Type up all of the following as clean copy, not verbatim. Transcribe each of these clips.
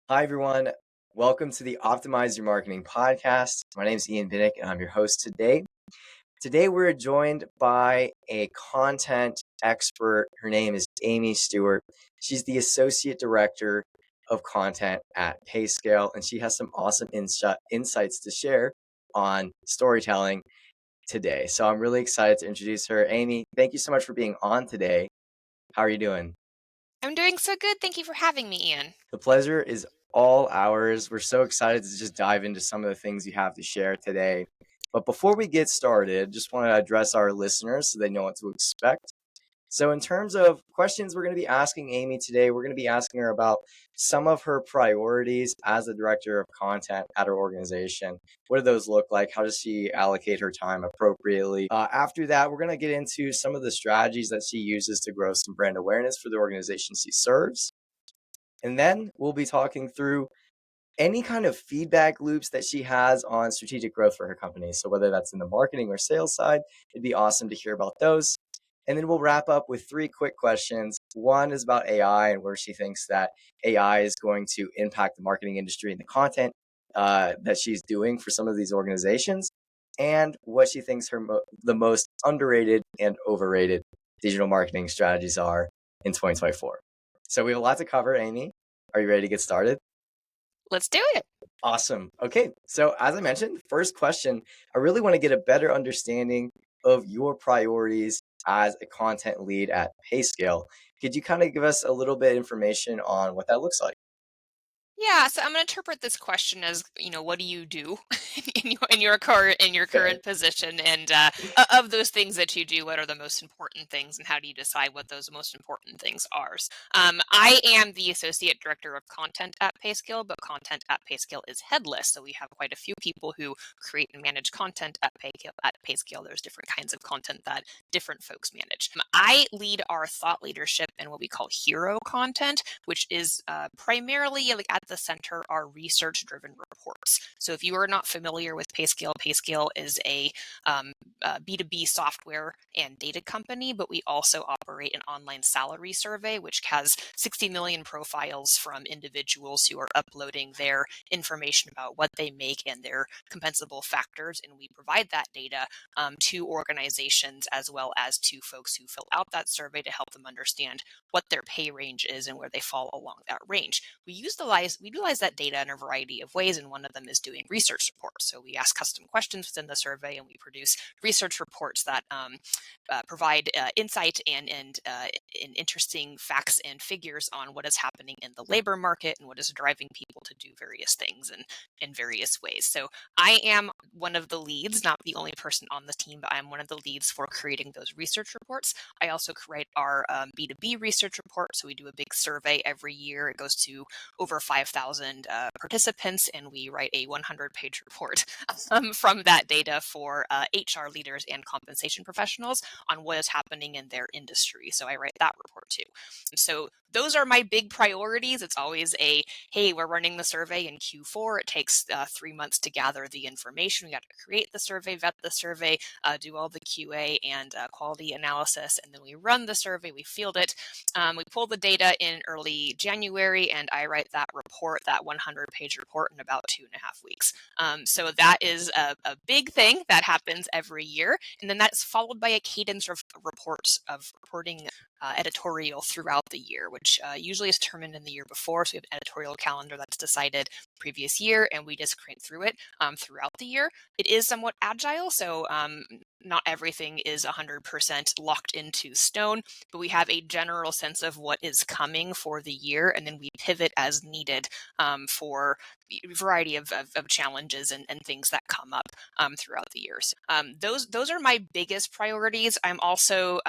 Hi, everyone. Welcome to the Optimize Your Marketing podcast. My name is Binek, and I'm your host today. Today, we're joined by a content expert. Her name is Amy Stewart. She's the Associate Director of Content at PayScale, and she has some awesome insights to share on storytelling today. So I'm really excited to introduce her. Amy, thank you so much for being on today. How are you doing? I'm doing so good. Thank you for having me, Ian. The pleasure is all ours. We're so excited to just dive into some of the things you have to share today. But before we get started, just want to address our listeners so they know what to expect. So, in terms of questions we're going to be asking Amy today, we're going to be asking her about some of her priorities as the director of content at her organization. What do those look like? How does she allocate her time appropriately? After that, we're going to get into some of the strategies that she uses to grow some brand awareness for the organization she serves. And then we'll be talking through any kind of feedback loops that she has on strategic growth for her company. So, whether that's in the marketing or sales side, it'd be awesome to hear about those. And then we'll wrap up with three quick questions. One is about AI and where she thinks that AI is going to impact the marketing industry and the content that she's doing for some of these organizations, and what she thinks the most underrated and overrated digital marketing strategies are in 2024. So we have a lot to cover, Amy. Are you ready to get started? Let's do it. Awesome. Okay. So, as I mentioned, first question, I really want to get a better understanding of your priorities as a content lead at PayScale. Could you kind of give us a little bit of information on what that looks like? Yeah, so I'm going to interpret this question as, what do you do in your current Fair. position, and of those things that you do, what are the most important things, and how do you decide what those most important things are? I am the associate director of content at PayScale, but content at PayScale is headless, so we have quite a few people who create and manage content at PayScale. There's different kinds of content that different folks manage. I lead our thought leadership and what we call hero content, which is primarily like at the center are research-driven reports. So if you are not familiar with PayScale, PayScale is a B2B software and data company, but we also operate an online salary survey, which has 60 million profiles from individuals who are uploading their information about what they make and their compensable factors. And we provide that data to organizations as well as to folks who fill out that survey to help them understand what their pay range is and where they fall along that range. We utilize that data in a variety of ways, and one of them is doing research reports. So we ask custom questions within the survey, and we produce research reports that provide insight and interesting facts and figures on what is happening in the labor market and what is driving people to do various things in various ways. So I am one of the leads, not the only person on the team, but I'm one of the leads for creating those research reports. I also create our B2B research report. So we do a big survey every year. It goes to over 5,000 participants, and we write a 100-page report from that data for HR leaders and compensation professionals on what is happening in their industry. So I write that report too. And so those are my big priorities. It's always hey, we're running the survey in Q4. It takes 3 months to gather the information. We got to create the survey, vet the survey, do all the QA and quality analysis, and then we run the survey, we field it. We pull the data in early January, and I write that report, that 100-page report, in about 2.5 weeks. So that is a big thing that happens every year. And then that's followed by a cadence of reporting editorial throughout the year, which usually is determined in the year before. So we have an editorial calendar that's decided previous year, and we just crank through it throughout the year. It is somewhat agile, so not everything is 100% locked into stone, but we have a general sense of what is coming for the year, and then we pivot as needed for a variety of challenges and things that come up throughout the year. So, those are my biggest priorities. I'm also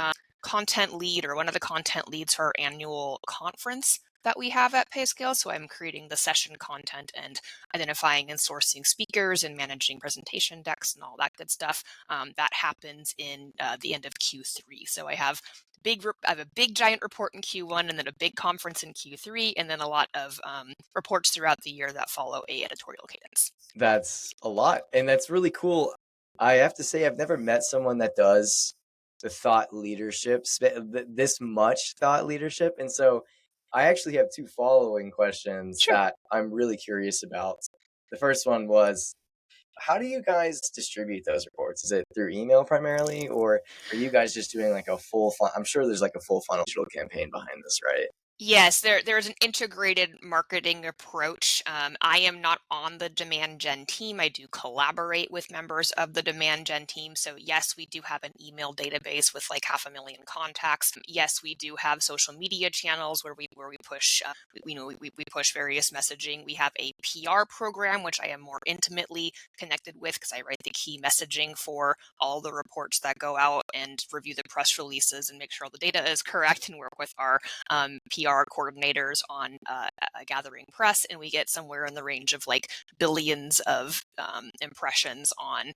content lead, or one of the content leads for our annual conference that we have at PayScale. So I'm creating the session content and identifying and sourcing speakers and managing presentation decks and all that good stuff. That happens in the end of Q3. So I have a big giant report in Q1, and then a big conference in Q3, and then a lot of reports throughout the year that follow a editorial cadence. That's a lot, and that's really cool. I have to say, I've never met someone that does the thought leadership, this much thought leadership. And so I actually have two following questions Sure. that I'm really curious about. The first one was, how do you guys distribute those reports? Is it through email primarily, or are you guys just doing like a I'm sure there's like a full funnel digital campaign behind this, right? Yes, there's an integrated marketing approach. I am not on the demand gen team. I do collaborate with members of the demand gen team. So yes, we do have an email database with like 500,000 contacts. Yes, we do have social media channels where we push we push various messaging. We have a PR program which I am more intimately connected with because I write the key messaging for all the reports that go out and review the press releases and make sure all the data is correct and work with our PR coordinators on gathering press, and we get somewhere in the range of like billions of impressions on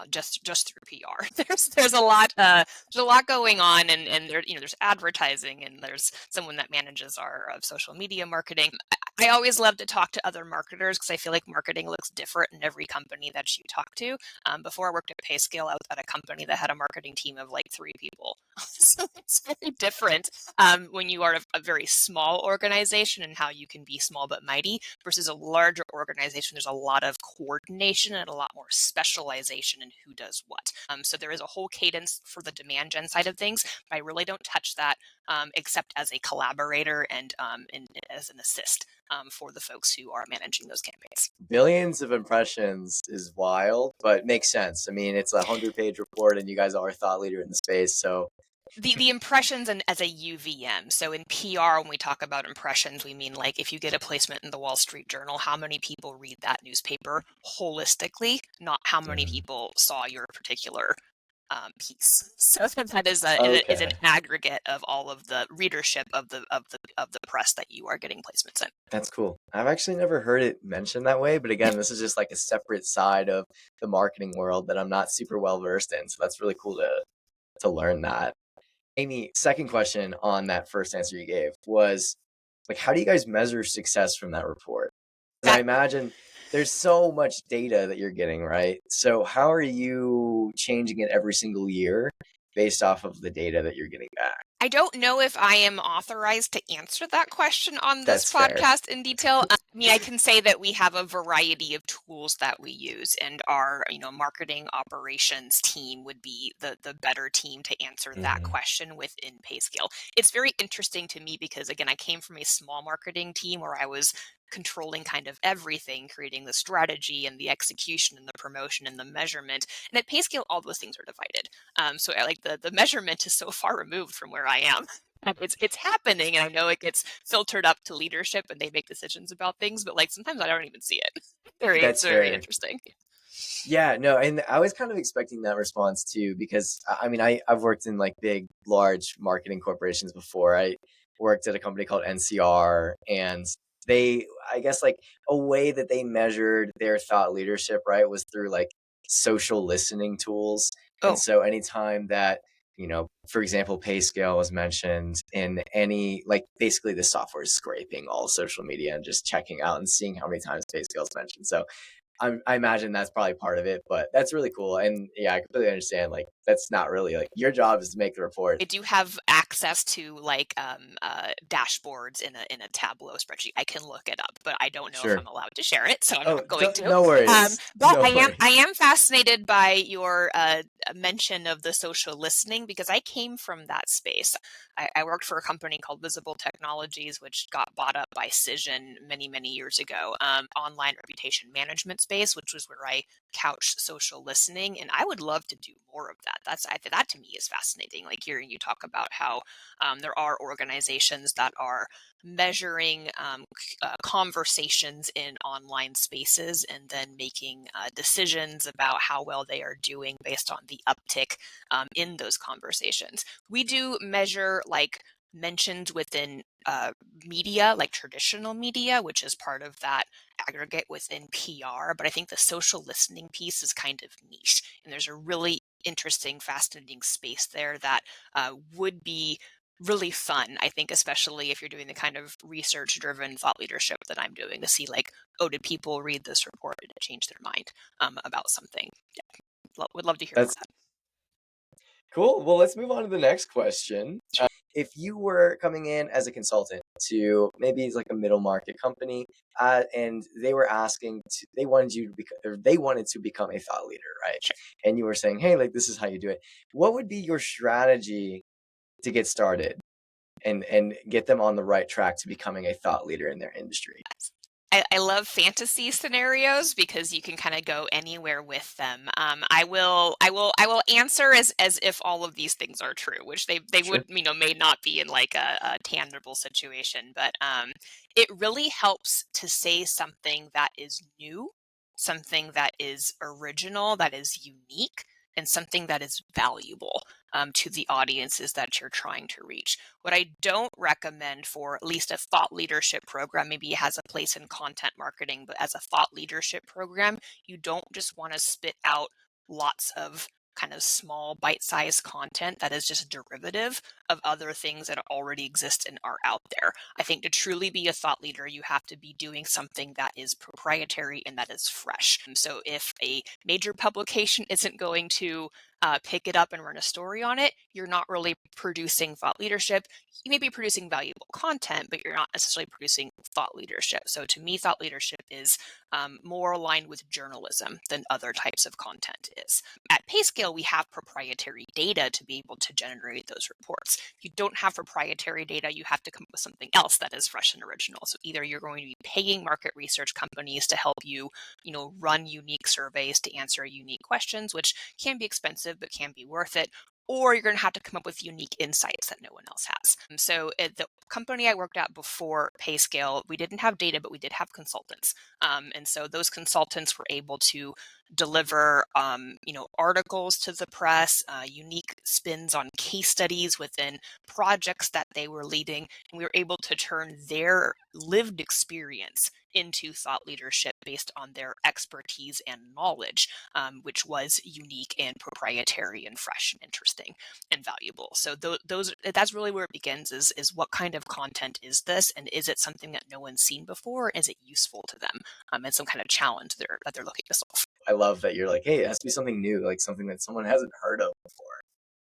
just through PR. There's a lot going on, and there's advertising, and there's someone that manages our social media marketing. I always love to talk to other marketers because I feel like marketing looks different in every company that you talk to. Before I worked at PayScale, I was at a company that had a marketing team of like 3 people. So it's very different when you are a very small organization and how you can be small but mighty versus a larger organization. There's a lot of coordination and a lot more specialization in who does what. So there is a whole cadence for the demand gen side of things, but I really don't touch that except as a collaborator and as an assist for the folks who are managing those campaigns. Billions of impressions is wild, but makes sense. I mean, it's a 100-page report, and you guys are a thought leader in the space, so The impressions and as a UVM. So in PR, when we talk about impressions, we mean like if you get a placement in the Wall Street Journal, how many people read that newspaper holistically, not how many people saw your particular piece. So that is an okay. aggregate of all of the readership of the press that you are getting placements in. That's cool. I've actually never heard it mentioned that way, but again, this is just like a separate side of the marketing world that I'm not super well versed in. So that's really cool to learn that. Amy, second question on that first answer you gave was like, how do you guys measure success from that report? Because I That imagine there's so much data that you're getting, right? So how are you changing it every single year based off of the data that you're getting back? I don't know if I am authorized to answer that question on this That's fair. podcast in detail. I mean, I can say that we have a variety of tools that we use, and our, marketing operations team would be the better team to answer that Mhm. question within PayScale. It's very interesting to me because, again, I came from a small marketing team where I was controlling kind of everything, creating the strategy and the execution and the promotion and the measurement. And at PayScale, all those things are divided. So I like the measurement is so far removed from where I am. And it's happening, and I know it gets filtered up to leadership, and they make decisions about things. But like sometimes I don't even see it. It's That's very fair. interesting. Yeah, no, and I was kind of expecting that response too, because I mean, I've worked in like big, large marketing corporations before. I worked at a company called NCR, and I guess, like a way that they measured their thought leadership, right, was through like social listening tools. And Oh, so anytime that, for example, PayScale was mentioned in any, like basically the software is scraping all social media and just checking out and seeing how many times PayScale is mentioned. So I imagine that's probably part of it, but that's really cool. And yeah, I completely understand. Like, that's not really like your job is to make the report. I do have access to like dashboards in a Tableau spreadsheet. I can look it up, but I don't know if Sure. I'm allowed to share it, so I'm Oh, not going to. no worries. But No I worries. am fascinated by your mention of the social listening because I came from that space. I worked for a company called Visible Technologies, which got bought up by Cision many years ago. Online reputation management space, which was where I couch social listening, and I would love to do more of that. That to me is fascinating, like hearing you talk about how there are organizations that are measuring conversations in online spaces and then making decisions about how well they are doing based on the uptick in those conversations. We do measure like mentions within media, like traditional media, which is part of that aggregate within PR. But I think the social listening piece is kind of niche. And there's a really interesting, fascinating space there that would be really fun, I think, especially if you're doing the kind of research driven thought leadership that I'm doing to see, like, oh, did people read this report? Did it change their mind about something? Yeah, would love to hear more That's of that. cool. Well, let's move on to the next question. Sure. if you were coming in as a consultant to maybe it's like a middle market company, and they were they wanted you to become, or they wanted to become a thought leader, right? Sure. And you were saying, hey, like this is how you do it. What would be your strategy to get started and get them on the right track to becoming a thought leader in their industry? I love fantasy scenarios because you can kind of go anywhere with them. I will answer as if all of these things are true, which they Sure. would may not be in like a tangible situation, but it really helps to say something that is new, something that is original, that is unique, and something that is valuable to the audiences that you're trying to reach. What I don't recommend for at least a thought leadership program, maybe it has a place in content marketing, but as a thought leadership program, you don't just want to spit out lots of kind of small bite-sized content that is just derivative of other things that already exist and are out there. I think to truly be a thought leader, you have to be doing something that is proprietary and that is fresh. And so if a major publication isn't going to pick it up and run a story on it, you're not really producing thought leadership. You may be producing valuable content, but you're not necessarily producing thought leadership. So to me, thought leadership is more aligned with journalism than other types of content is. At PayScale, we have proprietary data to be able to generate those reports. If you don't have proprietary data, you have to come up with something else that is fresh and original. So either you're going to be paying market research companies to help you, run unique surveys to answer unique questions, which can be expensive but can be worth it, or you're going to have to come up with unique insights that no one else has. And so at the company I worked at before PayScale, we didn't have data, but we did have consultants. And so those consultants were able to deliver, articles to the press, unique spins on case studies within projects that they were leading. And we were able to turn their lived experience into thought leadership based on their expertise and knowledge, which was unique and proprietary and fresh and interesting and valuable. So that's really where it begins is what kind of content is this, and is it something that no one's seen before? Is it useful to them? And some kind of challenge that they're looking to solve. I love that you're like, hey, it has to be something new, like something that someone hasn't heard of before.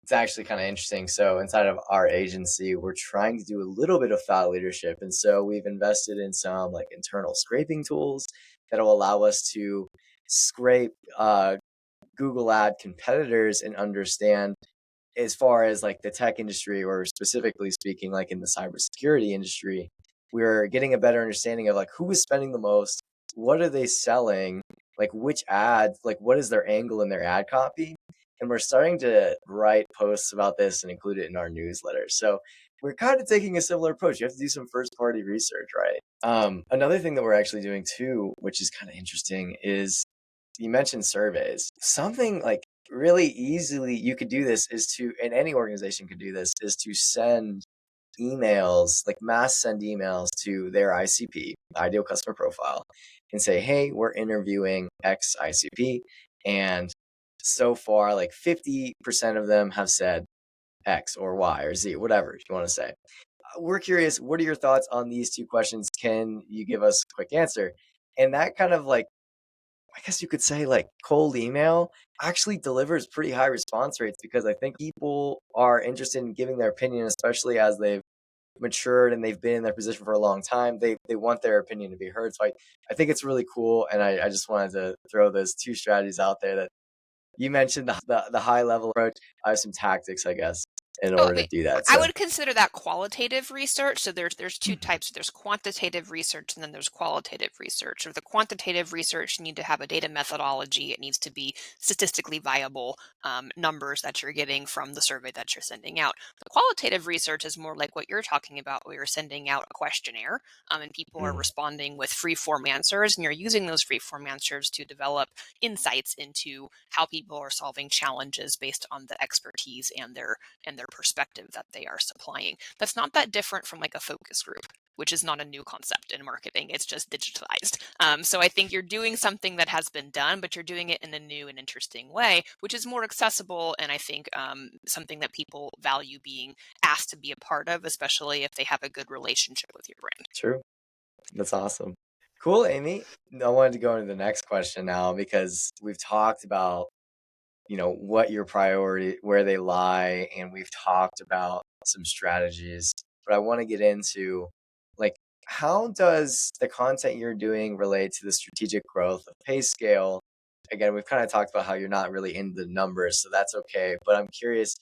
It's actually kind of interesting. So inside of our agency, we're trying to do a little bit of thought leadership. And so we've invested in some like internal scraping tools that will allow us to scrape Google ad competitors and understand, as far as like the tech industry, or specifically speaking, like in the cybersecurity industry, we're getting a better understanding of like who is spending the most, what are they selling, like which ads, like what is their angle in their ad copy. And we're starting to write posts about this and include it in our newsletter. So we're kind of taking a similar approach. You have to do some first party research, right? Another thing that we're actually doing too, which is kind of interesting, is you mentioned surveys. Something like really easily you could do this is to, and any organization could do this, is to send emails, like mass send emails to their ICP, ideal customer profile, and say, hey, we're interviewing X ICP. And so far, like 50% of them have said X or Y or Z, whatever you want to say. We're curious, what are your thoughts on these two questions? Can you give us a quick answer? And that kind of like, I guess you could say like cold email actually delivers pretty high response rates, because I think people are interested in giving their opinion, especially as they've matured and they've been in their position for a long time. They want their opinion to be heard. So I think it's really cool. And I just wanted to throw those two strategies out there that you mentioned, the high level approach. I have some tactics, I guess, in Oh, I order to mean, do that. I So would consider that qualitative research. So there's two Mhm. types. There's quantitative research and then there's qualitative research. Or the quantitative research, you need to have a data methodology. It needs to be statistically viable numbers that you're getting from the survey that you're sending out. The qualitative research is more like what you're talking about, where you're sending out a questionnaire and people are Mm, responding with free form answers, and you're using those free form answers to develop insights into how people are solving challenges based on the expertise and their perspective that they are supplying. That's not that different from like a focus group, which is not a new concept in marketing. It's just digitalized. So I think you're doing something that has been done, but you're doing it in a new and interesting way, which is more accessible. And I think something that people value being asked to be a part of, especially if they have a good relationship with your brand. true. That's awesome. Cool, Amy. I wanted to go into the next question now, because we've talked about, what your priority, where they lie, and we've talked about some strategies, but I want to get into like how does the content you're doing relate to the strategic growth of PayScale? Again, we've kind of talked about how you're not really in the numbers, so that's okay. But I'm curious,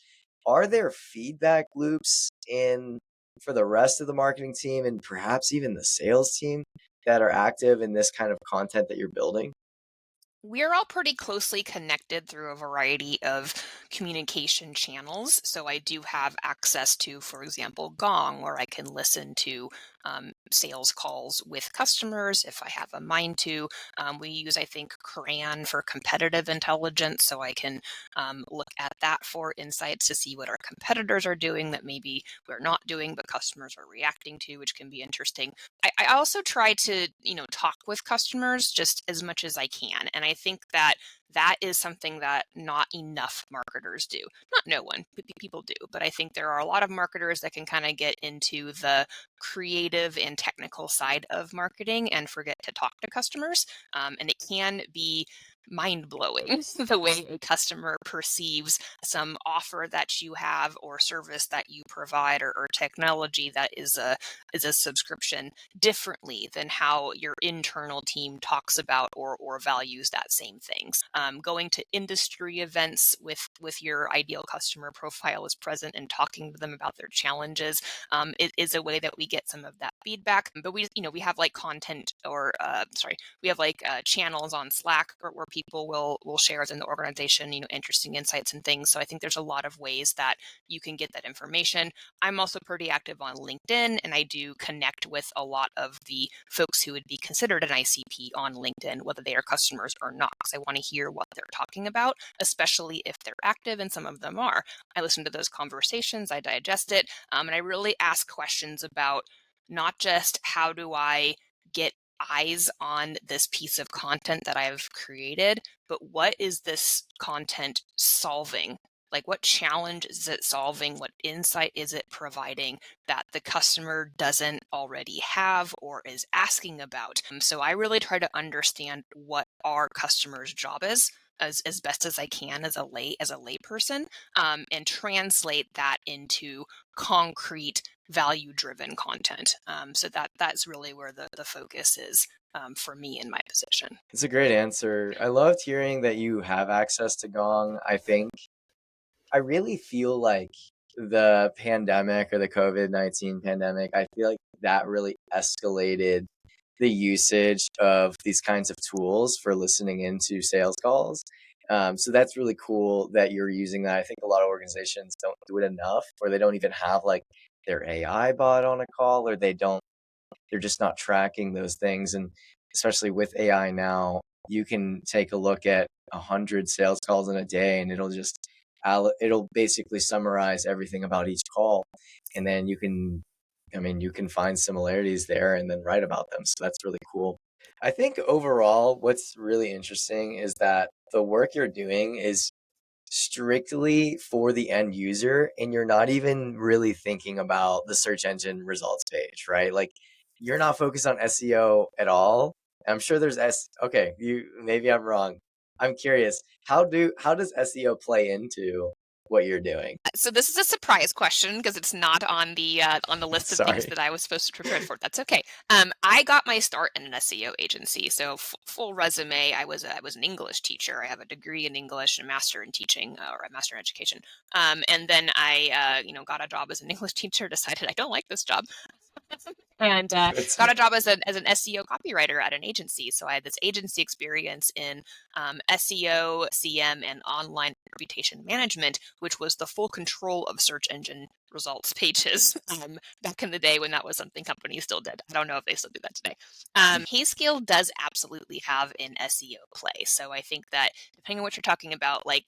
are there feedback loops in for the rest of the marketing team and perhaps even the sales team that are active in this kind of content that you're building? We're all pretty closely connected through a variety of communication channels. So I do have access to, for example, Gong, where I can listen to sales calls with customers if I have a mind to. We use, I think, Cran for competitive intelligence, so I can look at that for insights to see what our competitors are doing that maybe we're not doing, but customers are reacting to, which can be interesting. I also try to, talk with customers just as much as I can. And I think that that is something that not enough marketers do. Not no one, people do. But I think there are a lot of marketers that can kind of get into the creative and technical side of marketing and forget to talk to customers. And it can be mind blowing the way a customer perceives some offer that you have or service that you provide or technology that is a subscription differently than how your internal team talks about or values that same things. Going to industry events with your ideal customer profile is present and talking to them about their challenges it is a way that we get some of that feedback. But we have like content or we have like channels on Slack where people will share within the organization, interesting insights and things. So I think there's a lot of ways that you can get that information. I'm also pretty active on LinkedIn, and I do connect with a lot of the folks who would be considered an ICP on LinkedIn, whether they are customers or not, because I want to hear what they're talking about, especially if they're active, and some of them are. I listen to those conversations, I digest it, and I really ask questions about not just how do I get eyes on this piece of content that I've created, but what is this content solving? Like, what challenge is it solving? What insight is it providing that the customer doesn't already have or is asking about? So I really try to understand what our customer's job is as best as I can as a layperson, and translate that into concrete value-driven content. So that's really where the focus is for me in my position. It's a great answer. I loved hearing that you have access to Gong. I really feel like the pandemic or the COVID-19 pandemic, I feel like that really escalated the usage of these kinds of tools for listening into sales calls. So that's really cool that you're using that. I think a lot of organizations don't do it enough, or they don't even have like their AI bot on a call, or they're just not tracking those things. And especially with AI now, you can take a look at 100 sales calls in a day, and it'll basically summarize everything about each call, and then you can find similarities there and then write about them. So that's really cool. I think overall, what's really interesting is that the work you're doing is strictly for the end user, and you're not even really thinking about the search engine results page, right? Like you're not focused on SEO at all. I'm sure there's okay, you maybe I'm wrong. I'm curious, how does SEO play into what you're doing? So this is a surprise question because it's not on the list of things Sorry. that I was supposed to prepare for. That's okay. I got my start in an SEO agency. So full resume, I was an English teacher. I have a degree in English and a master in teaching, or a master in education. And then I got a job as an English teacher. Decided I don't like this job, and It's got a job as an SEO copywriter at an agency. So I had this agency experience in SEO, CM, and online reputation management, which was the full control of search engine results pages back in the day when that was something companies still did. I don't know if they still do that today. PayScale does absolutely have an SEO play. So I think that depending on what you're talking about, like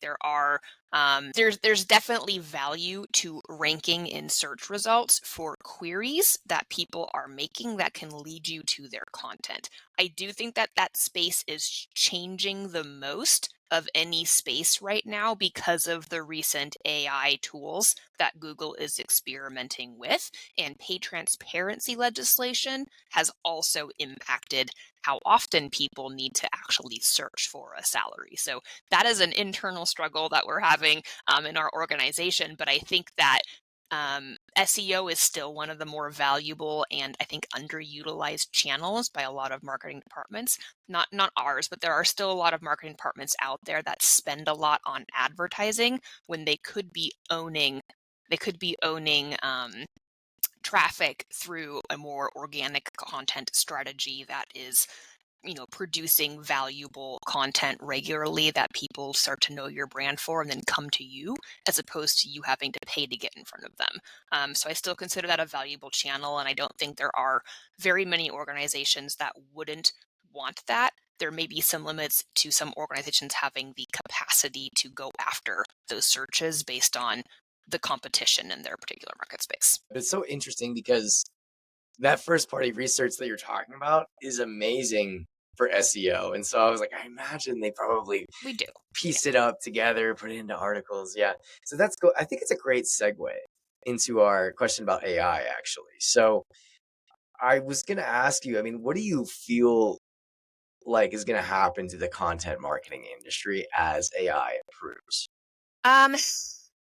there's definitely value to ranking in search results for queries that people are making that can lead you to their content. I do think that that space is changing the most of any space right now because of the recent AI tools that Google is experimenting with, and pay transparency legislation has also impacted how often people need to actually search for a salary. So that is an internal struggle that we're having in our organization. But I think that SEO is still one of the more valuable and I think underutilized channels by a lot of marketing departments. Not ours, but there are still a lot of marketing departments out there that spend a lot on advertising when they could be owning traffic through a more organic content strategy that is producing valuable content regularly that people start to know your brand for and then come to you, as opposed to you having to pay to get in front of them. So I still consider that a valuable channel, and I don't think there are very many organizations that wouldn't want that. There may be some limits to some organizations having the capacity to go after those searches based on the competition in their particular market space. It's so interesting because that first party research that you're talking about is amazing for SEO. And so I was like, I imagine they probably We do. Yeah. piece it up together, put it into articles. Yeah. So that's go. I think it's a great segue into our question about AI, actually. So I was going to ask you, I mean, what do you feel like is going to happen to the content marketing industry as AI improves? Um,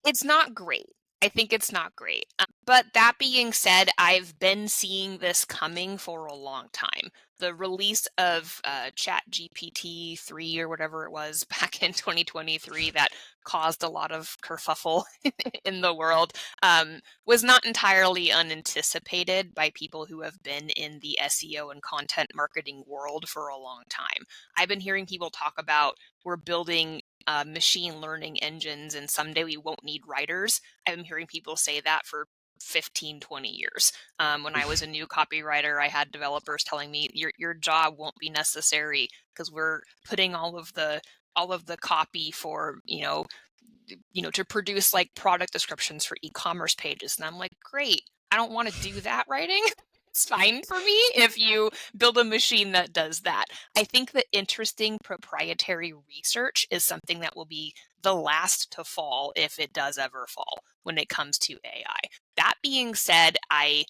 it's not great. I think it's not great. But that being said, I've been seeing this coming for a long time. The release of ChatGPT 3 or whatever it was back in 2023 that caused a lot of kerfuffle in the world was not entirely unanticipated by people who have been in the SEO and content marketing world for a long time. I've been hearing people talk about we're building machine learning engines and someday we won't need writers. I've been hearing people say that for 15, 20 years. When I was a new copywriter, I had developers telling me your job won't be necessary because we're putting all of the copy for to produce like product descriptions for e-commerce pages. And I'm like, great, I don't want to do that writing. It's fine for me if you build a machine that does that. I think that interesting proprietary research is something that will be the last to fall, if it does ever fall, when it comes to AI. That being said, I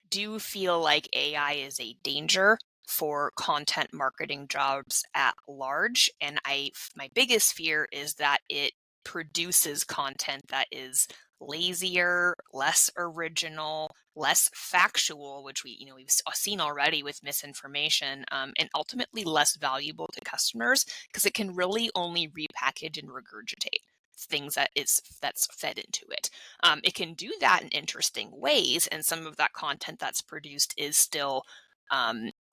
do feel like AI is a danger for content marketing jobs at large. And my biggest fear is that it produces content that is lazier, less original, less factual, which we've seen already with misinformation, and ultimately less valuable to customers because it can really only repackage and regurgitate things that's fed into it. It can do that in interesting ways, and some of that content that's produced is still,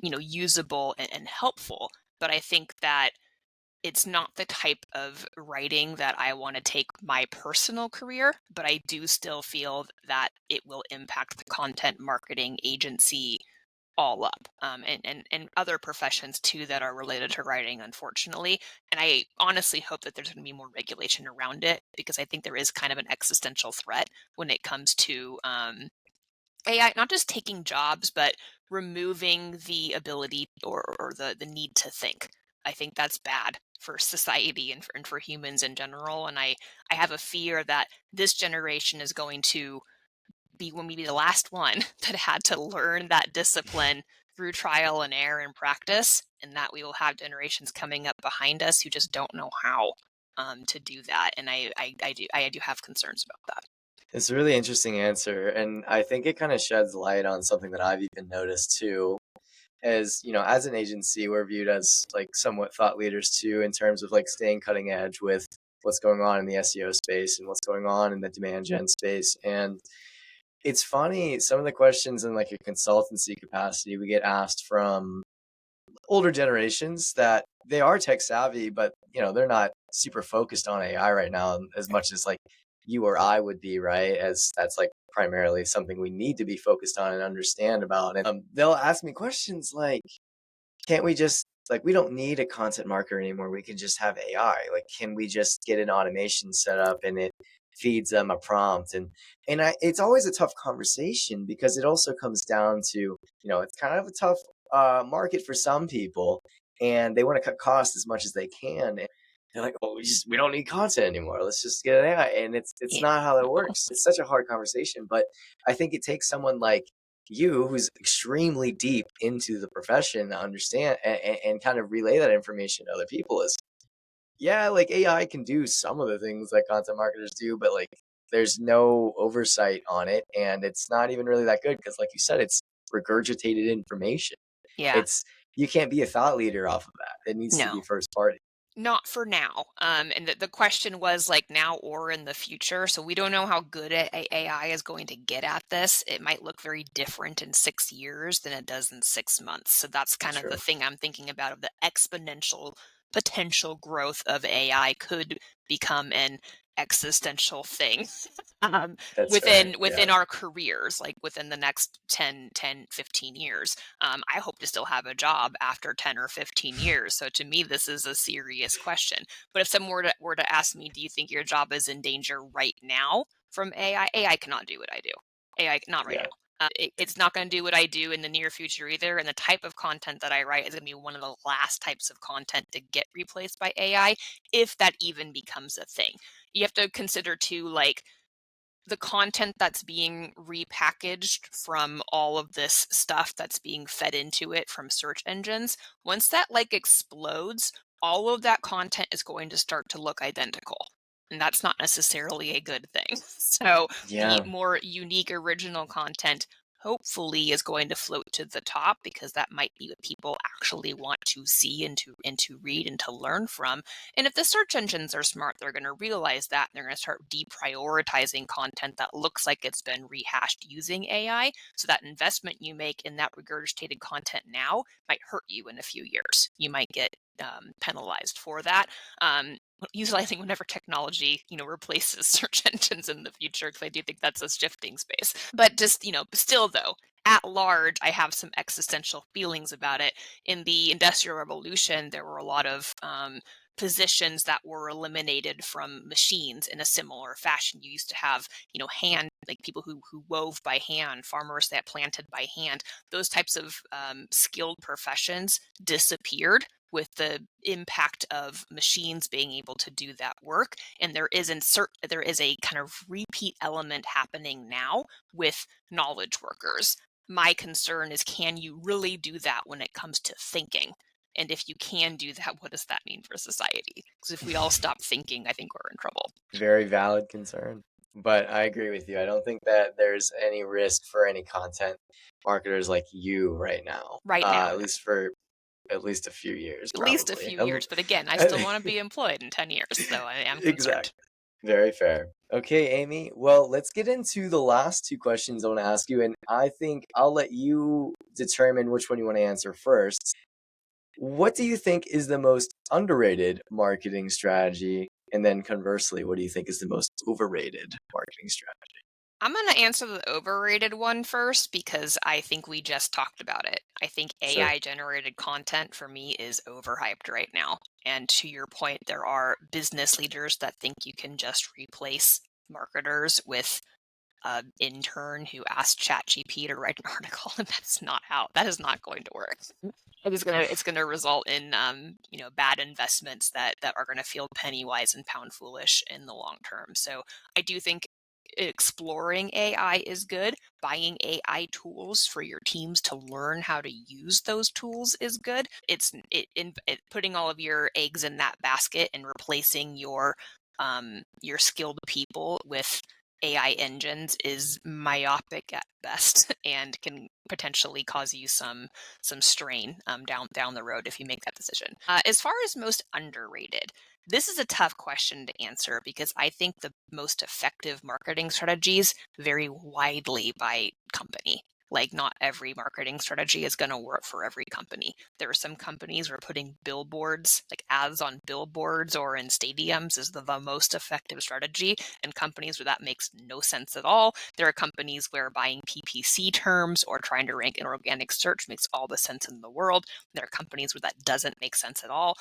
usable and helpful. But I think that it's not the type of writing that I want to take my personal career, but I do still feel that it will impact the content marketing agency all up, and other professions too that are related to writing, unfortunately. And I honestly hope that there's going to be more regulation around it because I think there is kind of an existential threat when it comes to AI, not just taking jobs, but removing the ability or the need to think. I think that's bad for society and for humans in general. And I have a fear that this generation is going to be when we be the last one that had to learn that discipline through trial and error and practice, and that we will have generations coming up behind us who just don't know how to do that. And I do have concerns about that. It's a really interesting answer. And I think it kind of sheds light on something that I've even noticed too. As as an agency, we're viewed as like somewhat thought leaders too, in terms of like staying cutting edge with what's going on in the SEO space and what's going on in the demand gen space. And it's funny, some of the questions in like a consultancy capacity we get asked from older generations that they are tech savvy, but they're not super focused on AI right now as much as like you or I would be, right? As that's like primarily something we need to be focused on and understand about. And they'll ask me questions like, can't we just like we don't need a content marketer anymore. We can just have AI. Like, can we just get an automation set up and it feeds them a prompt? And it's always a tough conversation because it also comes down to, it's kind of a tough market for some people and they want to cut costs as much as they can. And they're like, oh, we don't need content anymore. Let's just get an AI. And it's Yeah. not how that works. It's such a hard conversation. But I think it takes someone like you who's extremely deep into the profession to understand and kind of relay that information to other people is, yeah, like AI can do some of the things that content marketers do, but like there's no oversight on it, and it's not even really that good because, like you said, it's regurgitated information. Yeah. It's You can't be a thought leader off of that. It needs to be No. first party. Not for now. And the question was like now or in the future. So we don't know how good AI is going to get at this. It might look very different in 6 years than it does in 6 months. So that's kind of the True. thing I'm thinking about of the exponential potential growth of AI could become an existential thing um, That's fair. within Yeah. our careers, like within the next 15 years. I hope to still have a job after 10 or 15 years. So to me, this is a serious question. But if someone were to ask me, do you think your job is in danger right now from AI? AI cannot do what I do. AI, not right Yeah. now. It's not going to do what I do in the near future either. And the type of content that I write is going to be one of the last types of content to get replaced by AI, if that even becomes a thing. You have to consider too, like, the content that's being repackaged from all of this stuff that's being fed into it from search engines. Once that like explodes, all of that content is going to start to look identical. And that's not necessarily a good thing. So the Yeah. more unique original content hopefully is going to float to the top, because that might be what people actually want to see and to read and to learn from. And if the search engines are smart, they're going to realize that, and they're going to start deprioritizing content that looks like it's been rehashed using AI. So that investment you make in that regurgitated content now might hurt you in a few years. You might get penalized for that. Utilizing whenever technology, replaces search engines in the future, because I do think that's a shifting space. But just, still though, at large, I have some existential feelings about it. In the Industrial Revolution, there were a lot of positions that were eliminated from machines in a similar fashion. You used to have, hand, like people who wove by hand, farmers that planted by hand. Those types of skilled professions disappeared with the impact of machines being able to do that work. And there is a kind of repeat element happening now with knowledge workers. My concern is, can you really do that when it comes to thinking? And if you can do that, what does that mean for society? Because if we all stop thinking, I think we're in trouble. Very valid concern. But I agree with you. I don't think that there's any risk for any content marketers like you right now. Right now, At least for at least a few years, at least a probably. few years. But again, I still want to be employed in 10 years, so I am concerned. Exactly. Very fair. Okay, Amy. Well, let's get into the last two questions I want to ask you, and I think I'll let you determine which one you want to answer first. What do you think is the most underrated marketing strategy? And then conversely, what do you think is the most overrated marketing strategy? I'm going to answer the overrated one first, because I think we just talked about it. I think Sure. AI generated content for me is overhyped right now. And to your point, there are business leaders that think you can just replace marketers with an intern who asked ChatGPT to write an article, and that is not going to work. It's gonna result in bad investments that are gonna feel penny wise and pound foolish in the long term. So I do think exploring AI is good. Buying AI tools for your teams to learn how to use those tools is good. It putting all of your eggs in that basket and replacing your skilled people with AI engines is myopic at best, and can potentially cause you some strain down the road if you make that decision. As far as most underrated, this is a tough question to answer, because I think the most effective marketing strategies vary widely by company. Like, not every marketing strategy is going to work for every company. There are some companies where putting billboards, like ads on billboards or in stadiums, is the most effective strategy, and companies where that makes no sense at all. There are companies where buying PPC terms or trying to rank in organic search makes all the sense in the world. There are companies where that doesn't make sense at all.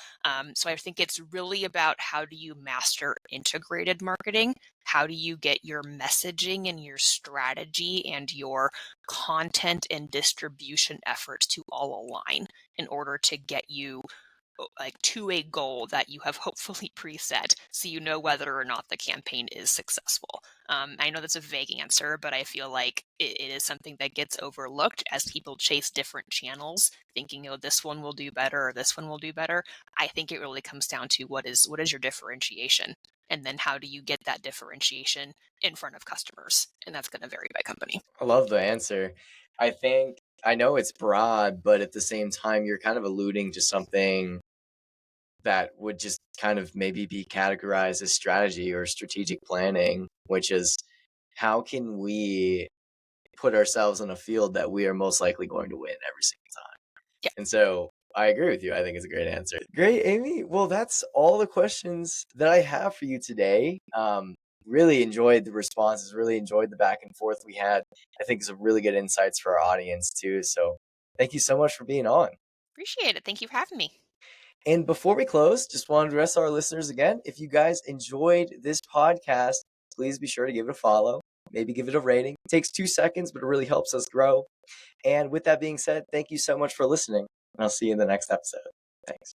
So I think it's really about, how do you master integrated marketing? How do you get your messaging and your strategy and your content and distribution efforts to all align in order to get you like to a goal that you have hopefully preset, so you know whether or not the campaign is successful. I know that's a vague answer, but I feel like it is something that gets overlooked as people chase different channels, thinking, oh, this one will do better or this one will do better. I think it really comes down to what is your differentiation, and then how do you get that differentiation in front of customers? And that's going to vary by company. I love the answer. I know it's broad, but at the same time, you're kind of alluding to something that would just kind of maybe be categorized as strategy or strategic planning, which is how can we put ourselves in a field that we are most likely going to win every single time? Yeah. And so I agree with you. I think it's a great answer. Great, Amy. Well, that's all the questions that I have for you today. Really enjoyed the responses, really enjoyed the back and forth we had. I think some really good insights for our audience too. So thank you so much for being on. Appreciate it. Thank you for having me. And before we close, just want to address our listeners again. If you guys enjoyed this podcast, please be sure to give it a follow, maybe give it a rating. It takes 2 seconds, but it really helps us grow. And with that being said, thank you so much for listening, and I'll see you in the next episode. Thanks.